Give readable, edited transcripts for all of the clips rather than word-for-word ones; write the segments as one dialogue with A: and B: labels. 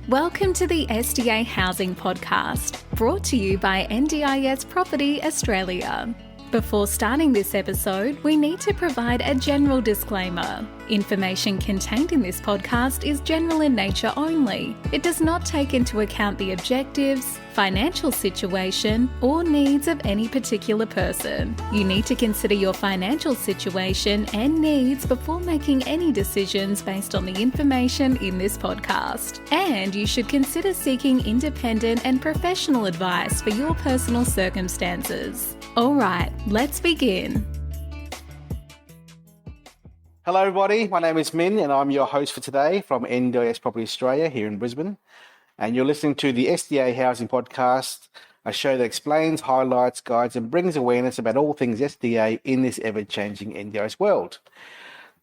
A: Welcome to the SDA Housing Podcast, brought to you by NDIS Property Australia. Before starting this episode, we need to provide a general disclaimer. Information contained in this podcast is general in nature only. It does not take into account the objectives, financial situation, or needs of any particular person. You need to consider your financial situation and needs before making any decisions based on the information in this podcast. And you should consider seeking independent and professional advice for your personal circumstances. All right, let's begin.
B: Hello everybody, my name is Minh and I'm your host for today from NDIS Property Australia here in Brisbane. And you're listening to the SDA Housing Podcast, a show that explains, highlights, guides and brings awareness about all things SDA in this ever-changing NDIS world.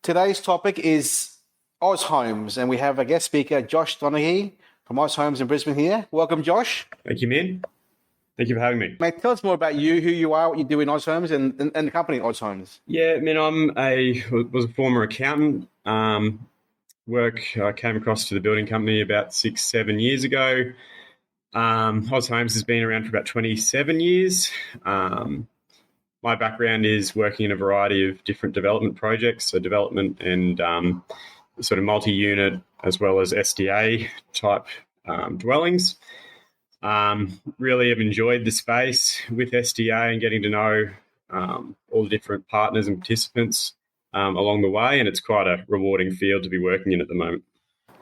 B: Today's topic is AUSHOMES, and we have a guest speaker, Josh Donaghey from AUSHOMES in Brisbane here. Welcome, Josh.
C: Thank you, Minh. Thank you for having me.
B: Mate, tell us more about you, who you are, what you do in AUSHOMES and the company AUSHOMES.
C: Yeah, I was a former accountant. I came across to the building company about 6-7 years ago. AUSHOMES has been around for about 27 years. My background is working in a variety of different development projects, so development and sort of multi-unit as well as SDA type dwellings. Really have enjoyed the space with SDA and getting to know all the different partners and participants along the way, and it's quite a rewarding field to be working in at the moment.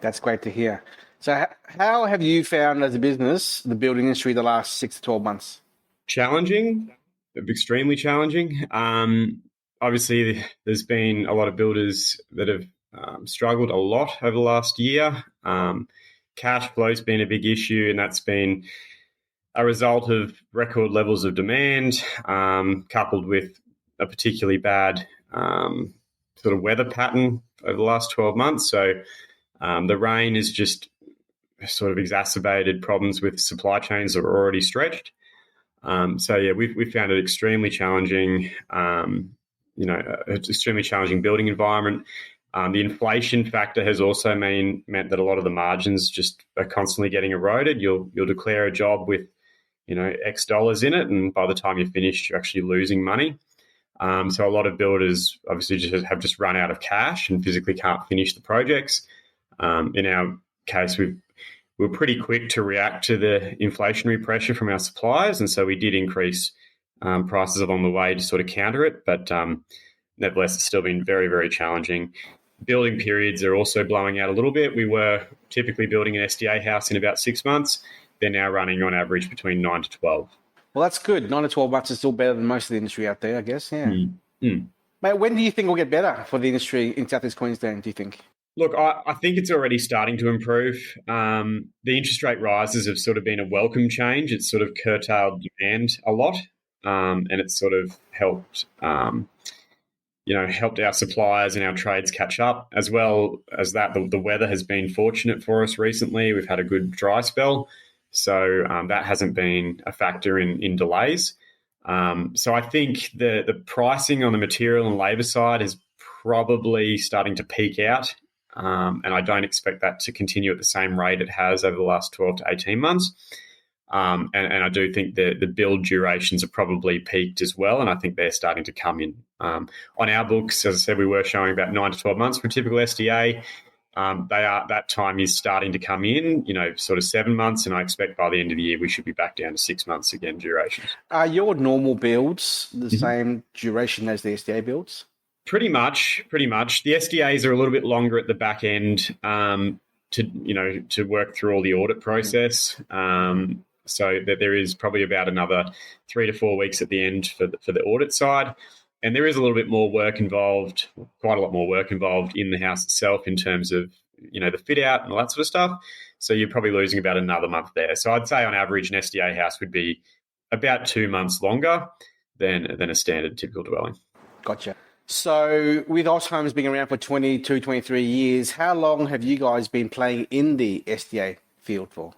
C: That's
B: great to hear. So how have you found as a business the building industry the last 6 to 12 months?
C: Challenging, extremely challenging. Obviously, there's been a lot of builders that have struggled a lot over the last year. Cash flow's been a big issue, and that's been a result of record levels of demand, coupled with a particularly bad sort of weather pattern over the last 12 months. So the rain has just sort of exacerbated problems with supply chains that are already stretched. We found it extremely challenging, extremely challenging building environment. The inflation factor has also meant that a lot of the margins just are constantly getting eroded. You'll declare a job with, X dollars in it, and by the time you're finished, you're actually losing money. So a lot of builders obviously have run out of cash and physically can't finish the projects. In our case, we're pretty quick to react to the inflationary pressure from our suppliers, and so we did increase prices along the way to sort of counter it. But nevertheless, it's still been very, very challenging. Building periods are also blowing out a little bit. We were typically building an SDA house in about 6 months. They're now running on average between 9 to 12.
B: Well, that's good. 9 to 12 months is still better than most of the industry out there, I guess. Yeah. Mate, when do you think it'll get better for the industry in South-East Queensland, do you think?
C: Look, I think it's already starting to improve. The interest rate rises have sort of been a welcome change. It's sort of curtailed demand a lot, and it's sort of helped helped our suppliers and our trades catch up. As well as that, the weather has been fortunate for us recently. We've had a good dry spell, so that hasn't been a factor in delays. So I think the pricing on the material and labour side is probably starting to peak out, and I don't expect that to continue at the same rate it has over the last 12 to 18 months. And I do think the build durations have probably peaked as well, and I think they're starting to come in. On our books, as I said, we were showing about 9 to 12 months for a typical SDA. That time is starting to come in, sort of 7 months, and I expect by the end of the year we should be back down to 6 months again durations.
B: Are your normal builds the same duration as the SDA builds?
C: Pretty much. The SDAs are a little bit longer at the back end to work through all the audit process. So that there is probably about another 3 to 4 weeks at the end for the audit side. And there is a little bit more work involved, quite a lot more work involved in the house itself in terms of, the fit out and all that sort of stuff. So you're probably losing about another month there. So I'd say on average, an SDA house would be about 2 months longer than a standard typical dwelling.
B: Gotcha. So with AUSHOMES being around for 22, 23 years, how long have you guys been playing in the SDA field for?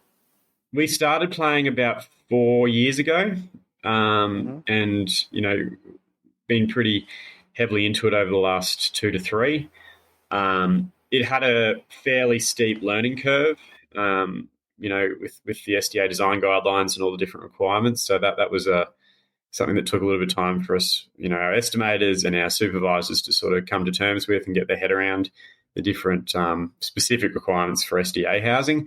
C: We started playing about 4 years ago, and, been pretty heavily into it over the last 2 to 3. It had a fairly steep learning curve. with the SDA design guidelines and all the different requirements. So that was something that took a little bit of time for us, our estimators and our supervisors to sort of come to terms with and get their head around the different specific requirements for SDA housing.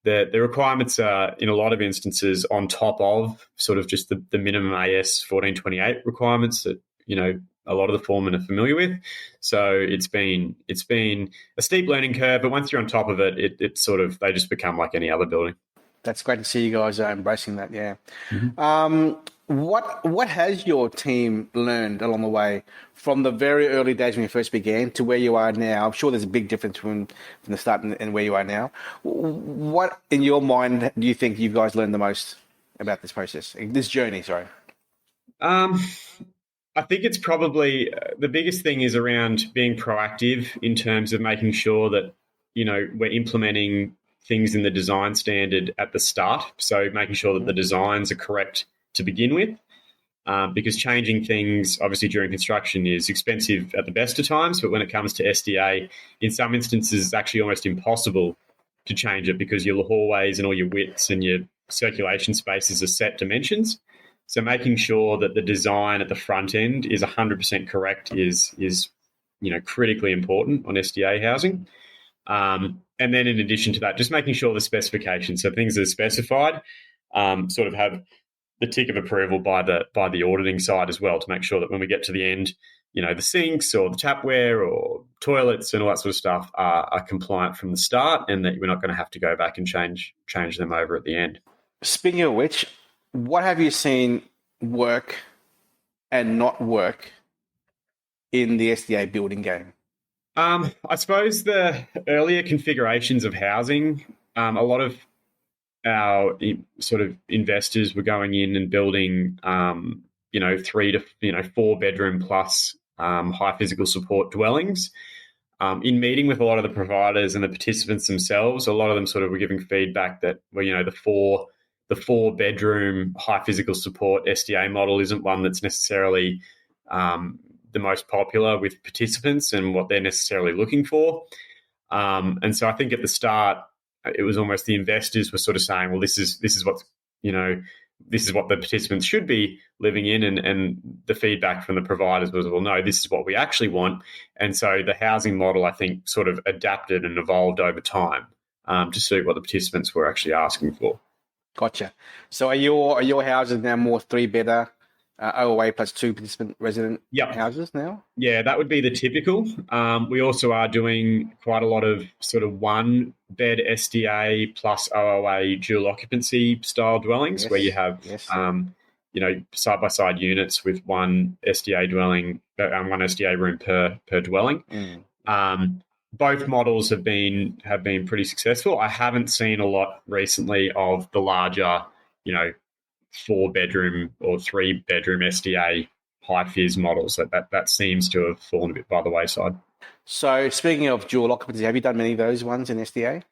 C: The requirements are, in a lot of instances, on top of sort of just the minimum AS 1428 requirements that, a lot of the foremen are familiar with. So it's been a steep learning curve, but once you're on top of it, they just become like any other building.
B: That's great to see you guys are embracing that, yeah. Mm-hmm. What has your team learned along the way from the very early days when you first began to where you are now? I'm sure there's a big difference from the start and where you are now. What, in your mind, do you think you guys learned the most about this process, this journey, sorry?
C: I think it's probably the biggest thing is around being proactive in terms of making sure that, we're implementing things in the design standard at the start. So making sure that the designs are correct to begin with, because changing things, obviously, during construction is expensive at the best of times. But when it comes to SDA, in some instances, it's actually almost impossible to change it because your hallways and all your widths and your circulation spaces are set dimensions. So making sure that the design at the front end is 100% correct is critically important on SDA housing. And then in addition to that, just making sure the specifications, so things that are specified, sort of have the tick of approval by the auditing side as well, to make sure that when we get to the end, the sinks or the tapware or toilets and all that sort of stuff are compliant from the start, and that we're not going to have to go back and change them over at the end.
B: Speaking of which, what have you seen work and not work in the SDA building game?
C: I suppose the earlier configurations of housing, a lot of our sort of investors were going in and building, 3 to 4 bedroom plus high physical support dwellings. In meeting with a lot of the providers and the participants themselves, a lot of them sort of were giving feedback that, the 4 bedroom high physical support SDA model isn't one that's necessarily the most popular with participants and what they're necessarily looking for. And so I think at the start, it was almost the investors were sort of saying, well, this is what the participants should be living in. And the feedback from the providers was, well, no, this is what we actually want. And so the housing model, I think, sort of adapted and evolved over time to suit what the participants were actually asking for.
B: Gotcha. So are your houses now more 3-bedder, OOA plus 2 participant resident houses now? Yeah,
C: that would be the typical. We also are doing quite a lot of sort of 1-bed SDA plus OOA dual occupancy style dwellings, where you have side-by-side units with one SDA dwelling, one SDA room per dwelling. Both models have been pretty successful. I haven't seen a lot recently of the larger, 4-bedroom or 3-bedroom SDA high phys models. That seems to have fallen a bit by the wayside.
B: So speaking of dual occupancy, have you done many of those ones in SDA?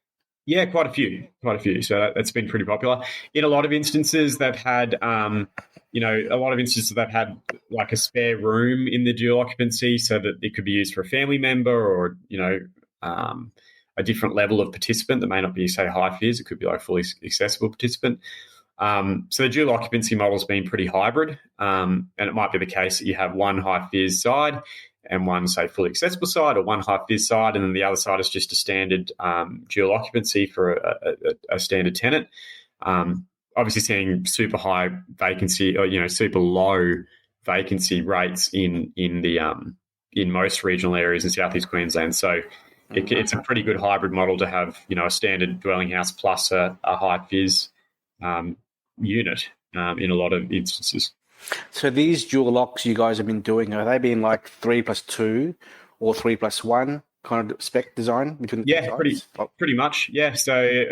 C: Yeah, quite a few. So that's been pretty popular. In a lot of instances, they've had, like a spare room in the dual occupancy so that it could be used for a family member or, a different level of participant that may not be, say, high phys. It could be like a fully accessible participant. So the dual occupancy model has been pretty hybrid, and it might be the case that you have one high phys side and one, say, fully accessible side, or one high phys side, and then the other side is just a standard dual occupancy for a standard tenant. Obviously seeing super high vacancy or, super low vacancy rates in most regional areas in South-East Queensland. So it's a pretty good hybrid model to have, a standard dwelling house plus a high phys unit in a lot of instances.
B: So these dual locks you guys have been doing, are they being like 3+2 or 3+1 kind of spec design between the sides?
C: pretty much. Yeah. So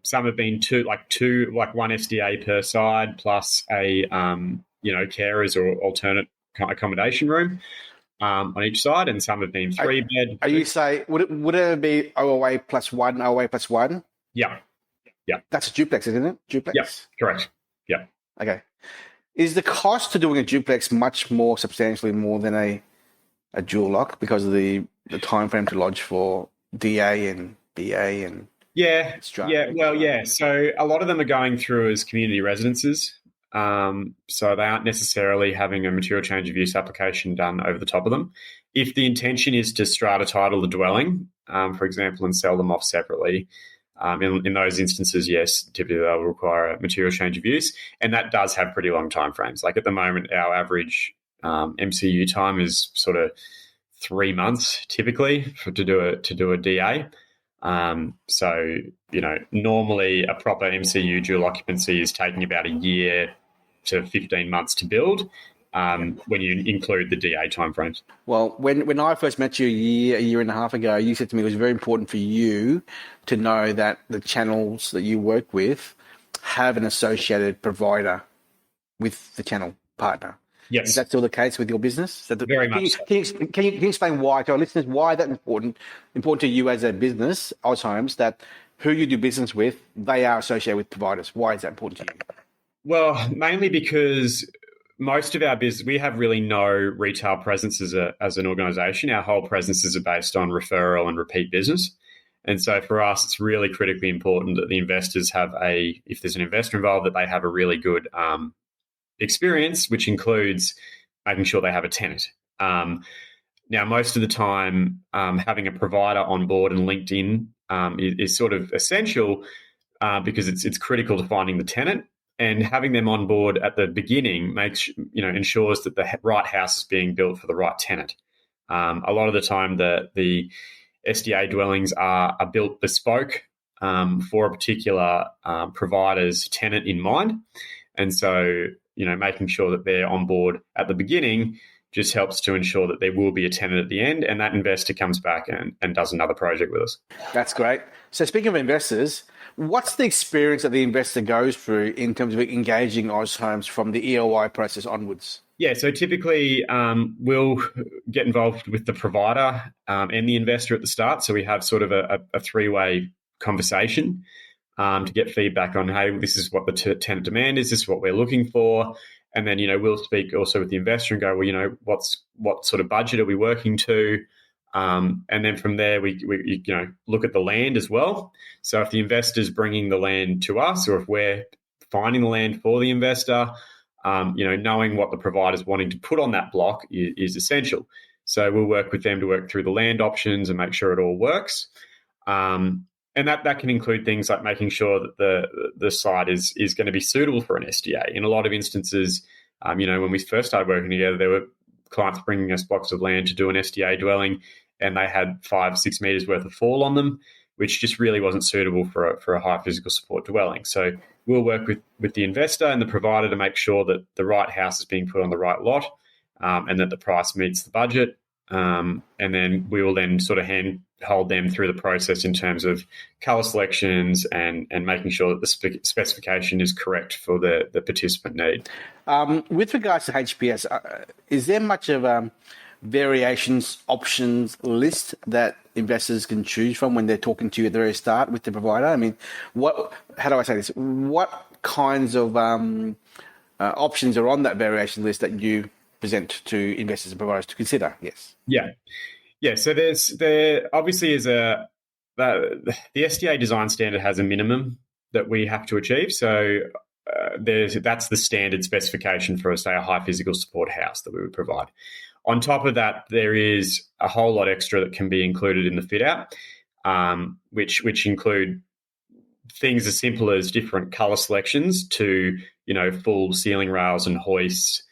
C: some have been two, like one SDA per side plus a carers or alternate accommodation room on each side, and some have been 3-bed.
B: Are you say would it be OOA plus 1, OOA plus 1?
C: Yeah.
B: That's a duplex, isn't it? Duplex.
C: Yes, correct. Yeah.
B: Okay. Is the cost to doing a duplex much more substantially more than a dual lock because of the time frame to lodge for DA and BA and
C: Yeah,
B: structure?
C: yeah. So a lot of them are going through as community residences. So they aren't necessarily having a material change of use application done over the top of them. If the intention is to strata title the dwelling, for example, and sell them off separately, in those instances, yes, typically they'll require a material change of use, and that does have pretty long timeframes. Like at the moment, our average MCU time is sort of 3 months typically to do a DA. So, normally a proper MCU dual occupancy is taking about a year to 15 months to build when you include the DA timeframes.
B: Well, when I first met you a year and a half ago, you said to me it was very important for you to know that the channels that you work with have an associated provider with the channel partner.
C: Yes.
B: Is that still the case with your business?
C: Very much so.
B: Can you explain why to our listeners why that's important to you as a business, AUSHOMES, that who you do business with, they are associated with providers? Why is that important to you?
C: Well, mainly because most of our business, we have really no retail presence as an organisation. Our whole presence is based on referral and repeat business. And so for us, it's really critically important that the investors have if there's an investor involved, that they have a really good experience, which includes making sure they have a tenant. Now, most of the time, having a provider on board and linked in is sort of essential because it's critical to finding the tenant, and having them on board at the beginning ensures that the right house is being built for the right tenant. A lot of the time, the SDA dwellings are built bespoke for a particular provider's tenant in mind, and so making sure that they're on board at the beginning just helps to ensure that there will be a tenant at the end, and that investor comes back and does another project with us.
B: That's great. So speaking of investors, what's the experience that the investor goes through in terms of engaging AUSHOMES from the EOI process onwards?
C: Yeah, so typically we'll get involved with the provider and the investor at the start. So we have sort of a three-way conversation to get feedback on, hey, this is what the tenant demand is, this is what we're looking for. And then, we'll speak also with the investor and go, well, what sort of budget are we working to? And then from there, we look at the land as well. So if the investor's bringing the land to us, or if we're finding the land for the investor, knowing what the provider's wanting to put on that block is essential. So we'll work with them to work through the land options and make sure it all works. And that can include things like making sure that the site is going to be suitable for an SDA. In a lot of instances, when we first started working together, there were clients bringing us blocks of land to do an SDA dwelling, and they had 5-6 meters worth of fall on them, which just really wasn't suitable for a high physical support dwelling. So we'll work with the investor and the provider to make sure that the right house is being put on the right lot, and that the price meets the budget. And then we will then sort of hold them through the process in terms of colour selections and making sure that the specification is correct for the participant need.
B: With regards to HPS, is there much of a variations options list that investors can choose from when they're talking to you at the very start with the provider? I mean, how do I say this? What kinds of options are on that variation list that you present to investors and providers to consider? Yes.
C: Yeah. So there obviously is the SDA design standard has a minimum that we have to achieve. So that's the standard specification for, say, a high physical support house that we would provide. On top of that, there is a whole lot extra that can be included in the fit out, which include things as simple as different colour selections to full ceiling rails and hoists.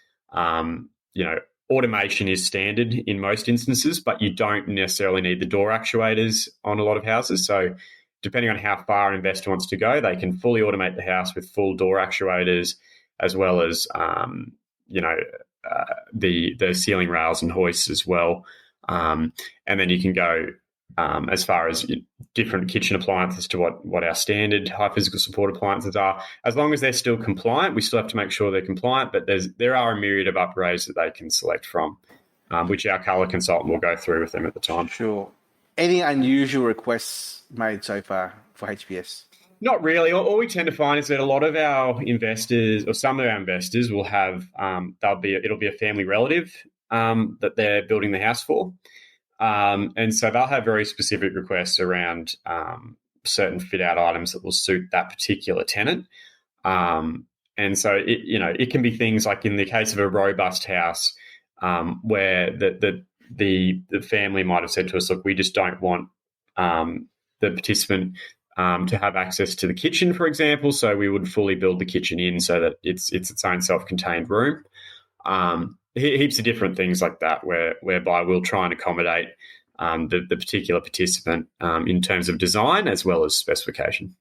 C: Automation is standard in most instances, but you don't necessarily need the door actuators on a lot of houses. So depending on how far an investor wants to go, they can fully automate the house with full door actuators, as well as the ceiling rails and hoists as well. And then you can go as far as different kitchen appliances to what our standard high physical support appliances are. As long as they're still compliant, we still have to make sure they're compliant, but there are a myriad of upgrades that they can select from, which our colour consultant will go through with them at the time.
B: Sure. Any unusual requests made so far for HPS?
C: Not really. All we tend to find is that a lot of our investors, or some of our investors, will have it'll be a family relative that they're building the house for. And so they'll have very specific requests around certain fit-out items that will suit that particular tenant. And so, it can be things like in the case of a robust house where the family might have said to us, look, we just don't want the participant to have access to the kitchen, for example, so we would fully build the kitchen in so that it's its own self-contained room. Heaps of different things like that whereby we'll try and accommodate the particular participant in terms of design as well as specification.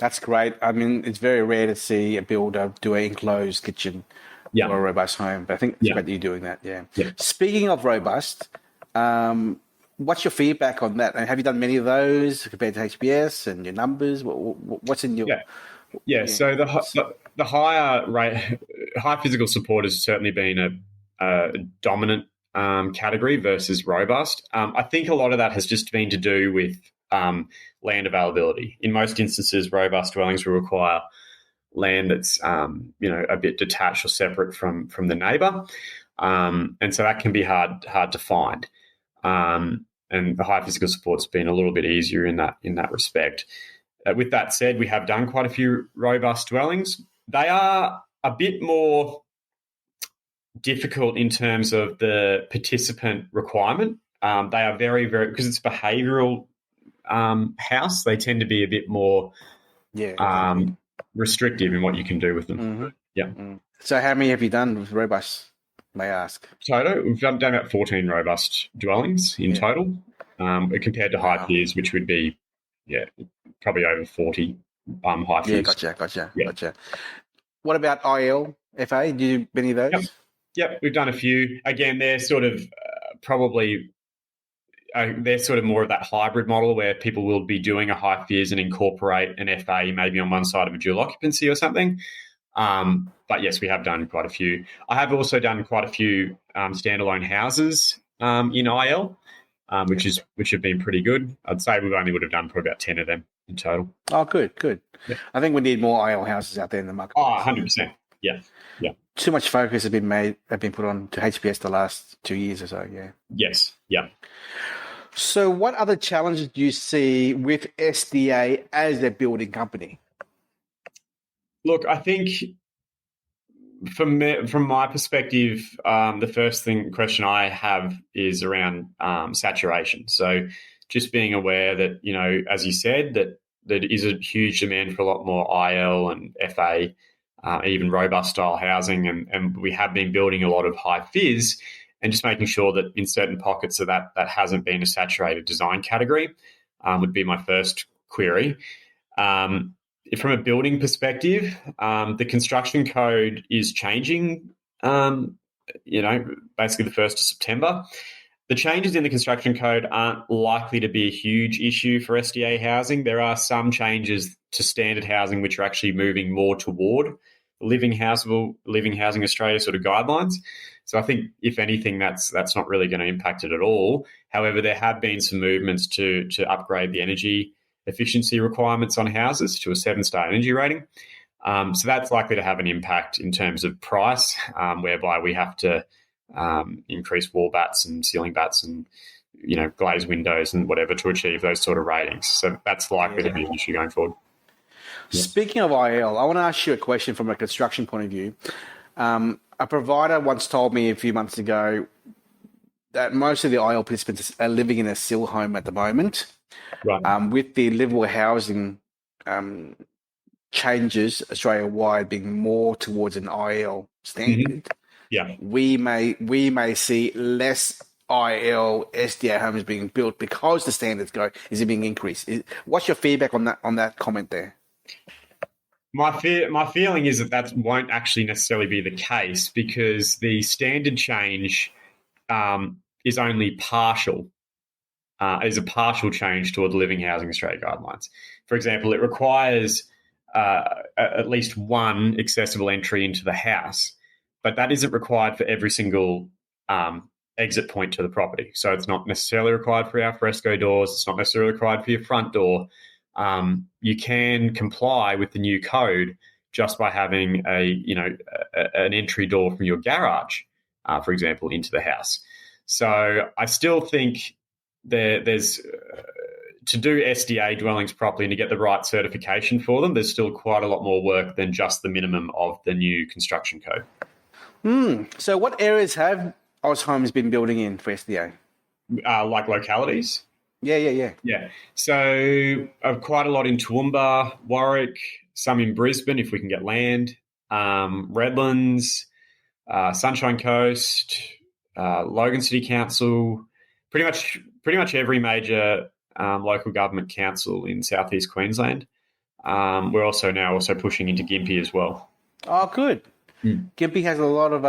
B: That's great. I mean, it's very rare to see a builder do an enclosed kitchen for a robust home, but I think it's great that you're doing that, yeah. Speaking of robust, what's your feedback on that? And have you done many of those compared to HBS and your numbers? What's in your...
C: So the higher rate, high physical support has certainly been a dominant category versus robust. I think a lot of that has just been to do with land availability. In most instances, robust dwellings will require land that's a bit detached or separate from the neighbour, and so that can be hard to find. And the high physical support's been a little bit easier in that respect. With that said, we have done quite a few robust dwellings. They are a bit more difficult in terms of the participant requirement. They are very, very, because it's behavioural house, they tend to be a bit more restrictive in what you can do with them.
B: Mm-hmm.
C: Yeah.
B: Mm-hmm. So how many have you done with robust, may I ask?
C: Total, we've done about 14 robust dwellings in total, compared to high piers, which would be, probably over 40 high piers.
B: Gotcha. What about IL, FA? Do you do many of those?
C: Yep, we've done a few. Again, they're sort of they're sort of more of that hybrid model where people will be doing a high FIRS and incorporate an FA maybe on one side of a dual occupancy or something. But yes, we have done quite a few. I have also done quite a few standalone houses in IL, which have been pretty good. I'd say we only would have done probably about 10 of them in total.
B: Oh, good.
C: Yeah.
B: I think we need more IL houses out there in the market.
C: Oh, 100%. Yeah.
B: Too much focus have been put on to HPS the last 2 years or so, yeah.
C: Yes, yeah.
B: So what other challenges do you see with SDA as a building company?
C: Look, I think from my perspective, the first question I have is around saturation. So just being aware that, as you said, that there is a huge demand for a lot more IL and FA, even robust style housing, and we have been building a lot of high FIRS, and just making sure that in certain pockets of that hasn't been a saturated design category would be my first query. From a building perspective, the construction code is changing, basically the 1st of September. The changes in the construction code aren't likely to be a huge issue for SDA housing. There are some changes to standard housing which are actually moving more toward Living Housing Australia sort of guidelines. So I think, if anything, that's not really going to impact it at all. However, there have been some movements to upgrade the energy efficiency requirements on houses to a 7-star energy rating. So that's likely to have an impact in terms of price, whereby we have to increase wall bats and ceiling bats and glazed windows and whatever to achieve those sort of ratings. So that's likely to be an issue going forward.
B: Yeah. Speaking of IL, I want to ask you a question from a construction point of view. A provider once told me a few months ago that most of the IL participants are living in a SIL home at the moment.
C: Right.
B: With the livable housing changes Australia-wide being more towards an IL standard, we may see less IL SDA homes being built because the standards is it being increased? What's your feedback on that comment there?
C: My feeling is that won't actually necessarily be the case, because the standard change is only partial. Is a partial change toward the Living Housing Australia guidelines. For example, it requires at least one accessible entry into the house, but that isn't required for every single exit point to the property. So it's not necessarily required for our fresco doors. It's not necessarily required for your front door. You can comply with the new code just by having an entry door from your garage, for example, into the house. So I still think there's to do SDA dwellings properly and to get the right certification for them, there's still quite a lot more work than just the minimum of the new construction code.
B: So what areas have AUSHOMES been building in for SDA?
C: Like localities?
B: Yeah.
C: Yeah. So quite a lot in Toowoomba, Warwick, some in Brisbane if we can get land, Redlands, Sunshine Coast, Logan City Council, pretty much every major local government council in South-East Queensland. We're also pushing into Gympie as well.
B: Oh, good. Gympie has a lot of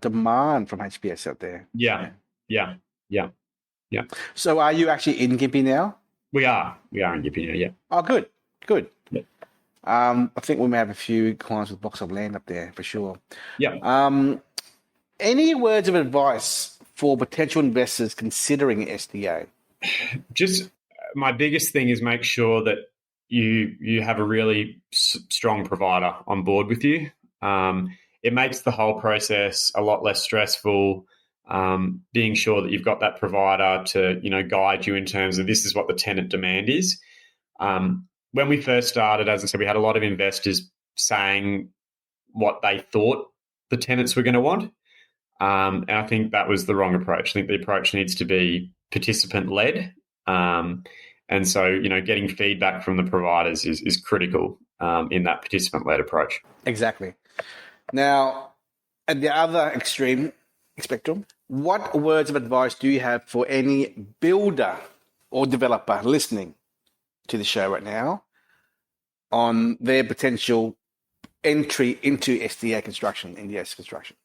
B: demand from HBS out there.
C: Yeah.
B: So are you actually in Gympie now?
C: We are in Gympie now, yeah.
B: Oh, good.
C: Yeah.
B: I think we may have a few clients with blocks of land up there for sure.
C: Yeah.
B: Any words of advice for potential investors considering SDA?
C: Just my biggest thing is make sure that you have a really strong provider on board with you. It makes the whole process a lot less stressful. Being sure that you've got that provider to guide you in terms of this is what the tenant demand is. When we first started, as I said, we had a lot of investors saying what they thought the tenants were going to want. And I think that was the wrong approach. I think the approach needs to be participant-led. And so, getting feedback from the providers is critical in that participant-led approach.
B: Exactly. Now, at the other extreme spectrum, what words of advice do you have for any builder or developer listening to the show right now on their potential entry into SDA construction, NDIS construction?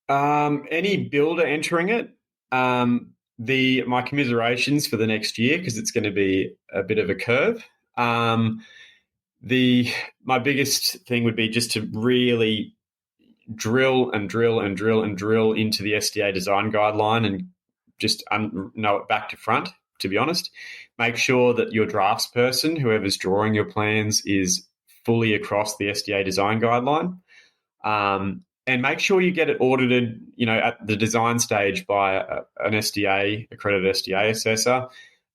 C: Any builder entering it, my commiserations for the next year because it's going to be a bit of a curve. My biggest thing would be just to really drill into the SDA design guideline and just know it back to front, to be honest. Make sure that your draftsperson, whoever's drawing your plans, is fully across the SDA design guideline. And make sure you get it audited, at the design stage by an SDA, accredited SDA assessor,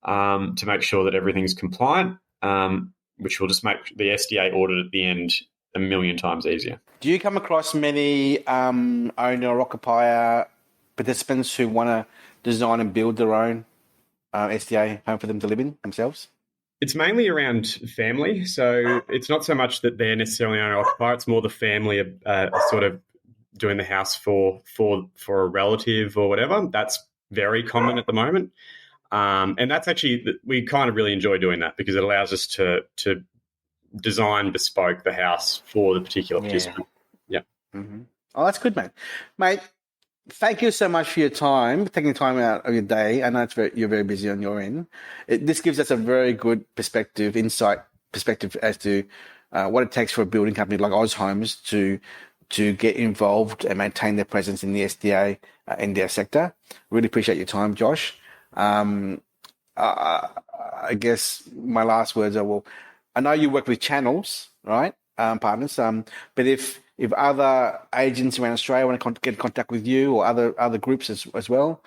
C: to make sure that everything's compliant, which will just make the SDA audit at the end a million times easier.
B: Do you come across many owner or occupier participants who want to design and build their own SDA home for them to live in themselves?
C: It's mainly around family. So it's not so much that they're necessarily owner occupier. It's more the family sort of doing the house for a relative or whatever. That's very common at the moment. And that's actually, we kind of really enjoy doing that because it allows us to design bespoke the house for the particular participant. Yeah.
B: Mm-hmm. Oh, that's good, mate. Mate, thank you so much for your time, taking time out of your day. I know you're very busy on your end. This gives us a very good perspective as to what it takes for a building company like AUSHOMES to get involved and maintain their presence in the SDA, NDIS sector. Really appreciate your time, Josh. I guess my last words are, well, I know you work with channels, right? Partners. But if other agents around Australia want to get in contact with you or other groups as well,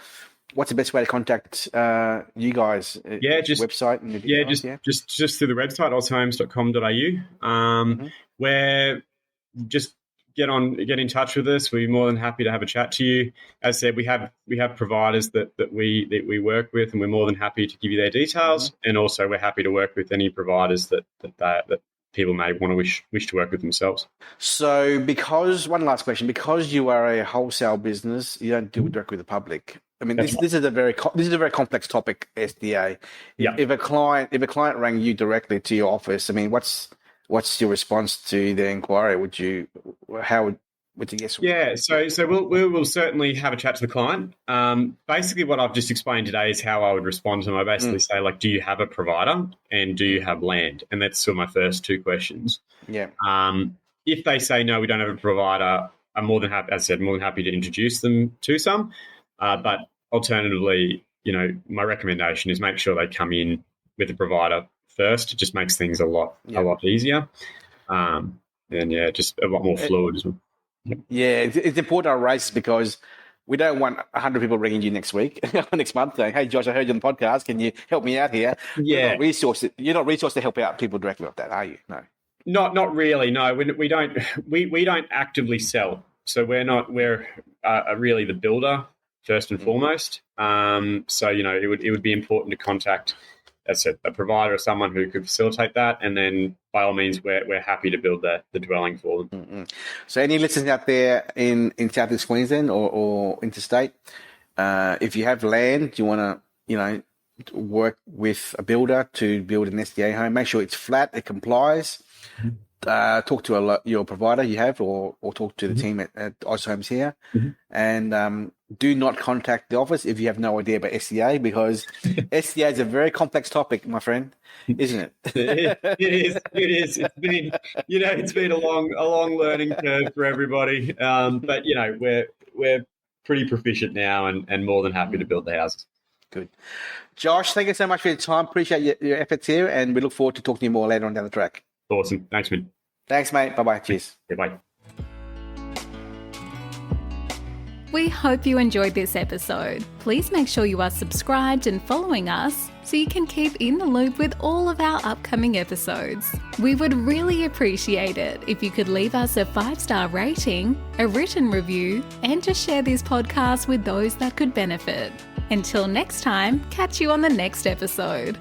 B: what's the best way to contact you guys?
C: Website. And just through the website, aushomes.com.au. Where just get in touch with us. We're more than happy to have a chat to you. As I said, we have providers that we work with, and we're more than happy to give you their details. Mm-hmm. And also, we're happy to work with any providers that people may want to wish to work with themselves. So,
B: one last question, because you are a wholesale business, you don't deal directly with the public. I mean, this is a very complex topic, SDA.
C: Yeah.
B: If a client rang you directly to your office, I mean, what's your response to their inquiry? Would you guess?
C: Yeah, so we'll certainly have a chat to the client. Basically, what I've just explained today is how I would respond to them. I basically say, like, do you have a provider and do you have land? And that's sort of my first two questions.
B: Yeah.
C: If they say no, we don't have a provider, I'm more than happy to introduce them to some. But alternatively, my recommendation is make sure they come in with a provider first. It just makes things a lot easier. And just a lot more fluid as well.
B: Yeah, it's important to raise because We don't want 100 people ringing you next week, next month, saying, "Hey, Josh, I heard you on the podcast. Can you help me out here?"
C: Yeah.
B: You're not resourced to help out people directly like that, are you? No.
C: Not really. No, we don't. We don't actively sell. So we're really the builder first and foremost. So it would be important to contact a provider or someone who could facilitate that, and then by all means we're happy to build the dwelling for them.
B: Mm-hmm. So any listeners out there in South-East Queensland or interstate, if you have land, you want to work with a builder to build an SDA home, make sure it's flat, it complies. Talk to your provider you have, or talk to the team at AUSHOMES here, and do not contact the office if you have no idea about SDA, because SDA is a very complex topic, my friend, isn't it?
C: It is. It's been a long learning curve for everybody, but we're pretty proficient now and more than happy to build the houses.
B: Good. Josh, thank you so much for your time. Appreciate your efforts here, and we look forward to talking to you more later on down the track.
C: Awesome. Thanks, Minh.
B: Thanks, mate. Bye-bye. Cheers.
C: Yeah, bye.
A: We hope you enjoyed this episode. Please make sure you are subscribed and following us so you can keep in the loop with all of our upcoming episodes. We would really appreciate it if you could leave us a 5-star rating, a written review, and to share this podcast with those that could benefit. Until next time, catch you on the next episode.